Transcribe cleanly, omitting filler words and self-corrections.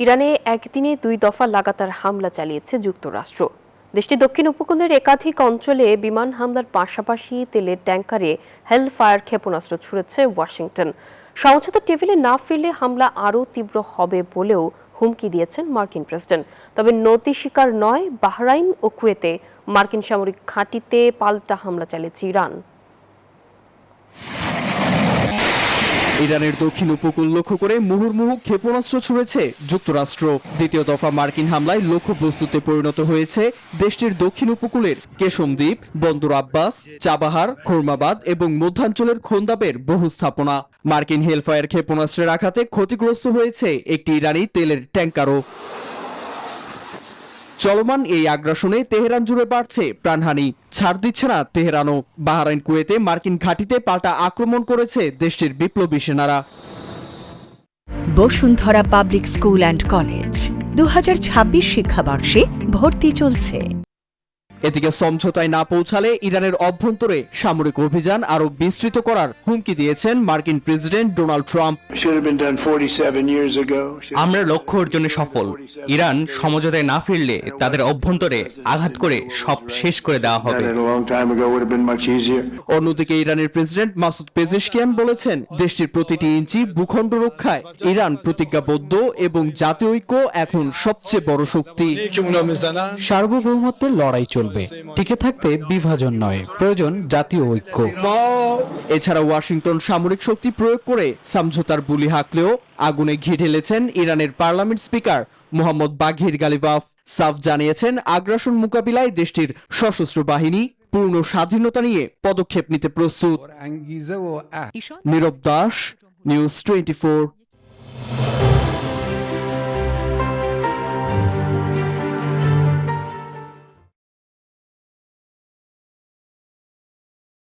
ইরানে একদিনে 2 দফা লাগাতার হামলা চালিয়েছে যুক্তরাষ্ট্র। দেশটির দক্ষিণ উপকূলের একাধিক অঞ্চলে বিমান হামলার পাশাপাশি তেলের ট্যাঙ্কারে হেল ফায়ার ক্ষেপণাস্ত্র ছুড়েছে ওয়াশিংটন। সমঝোতার টেবিলে না ফিরলে হামলা আরও তীব্র হবে বলেও হুমকি দিয়েছেন মার্কিন প্রেসিডেন্ট। তবে নতি স্বীকার নয়, বাহরাইন ও কুয়েতে মার্কিন সামরিক ঘাঁটিতে পাল্টা হামলা চালিয়েছে ইরান। ইরানের দক্ষিণ উপকূল লক্ষ্য করে মুহুর্মুহু ক্ষেপণাস্ত্র ছুড়েছে যুক্তরাষ্ট্র। দ্বিতীয় দফা মার্কিন হামলায় লক্ষ্যবস্তুতে পরিণত হয়েছে দেশটির দক্ষিণ উপকূলের কেশম দ্বীপ, বন্দর আব্বাস, চাবাহার, খোরমাবাদ এবং মধ্যাঞ্চলের খোন্দাবের বহু স্থাপনা। মার্কিন হেলফায়ার ক্ষেপণাস্ত্রের আঘাতে ক্ষতিগ্রস্ত হয়েছে একটি ইরানি তেলের ট্যাঙ্কারও। চলমান এই আগ্রাসনে তেহরান জুড়ে বাড়ছে প্রাণহানি, ছাড় দিচ্ছে না তেহরানও। বাহরাইন কুয়েতে মার্কিন ঘাঁটিতে পাল্টা আক্রমণ করেছে দেশটির বিপ্লবী সেনারা। Bashundhara public school and college 2026 শিক্ষাবর্ষে ভর্তি চলছে। এদিকে সমঝোতায় না পৌঁছালে ইরানের অভ্যন্তরে সামরিক অভিযান আরো বিস্তৃত করার হুমকি দিয়েছেন মার্কিন প্রেসিডেন্ট ডোনাল্ড ট্রাম্প। আমরা লক্ষ্য অর্জনে সফল। ইরান সমঝোতায় না ফিরলে তাদের অভ্যন্তরে আঘাত করে সব শেষ করে দেওয়া হবে। অন্যদিকে ইরানের প্রেসিডেন্ট মাসুদ পেজেশকিয়ান বলেছেন, দেশটির প্রতিটি ইঞ্চি ভূখণ্ড রক্ষায় ইরান প্রতিজ্ঞাবদ্ধ এবং জাতীয় ঐক্য এখন সবচেয়ে বড় শক্তি। সার্বভৌমত্বের লড়াই চলবে, টিকে থাকতে বিভাজন নয়, প্রয়োজন জাতীয় ঐক্য। এছাড়া ওয়াশিংটন সামরিক শক্তি প্রয়োগ করে সমঝোতার বুলি হাঁকলেও আগুনে ঘি ঢেলেছেন ইরানের পার্লামেন্ট স্পিকার মোহাম্মদ বাঘির গালিবাফ। সাফ জানিয়েছেন, আগ্রাসন মোকাবিলায় দেশটির সশস্ত্র বাহিনী পূর্ণ স্বাধীনতা নিয়ে পদক্ষেপ নিতে প্রস্তুত। নীরব দাস, নিউজ 24।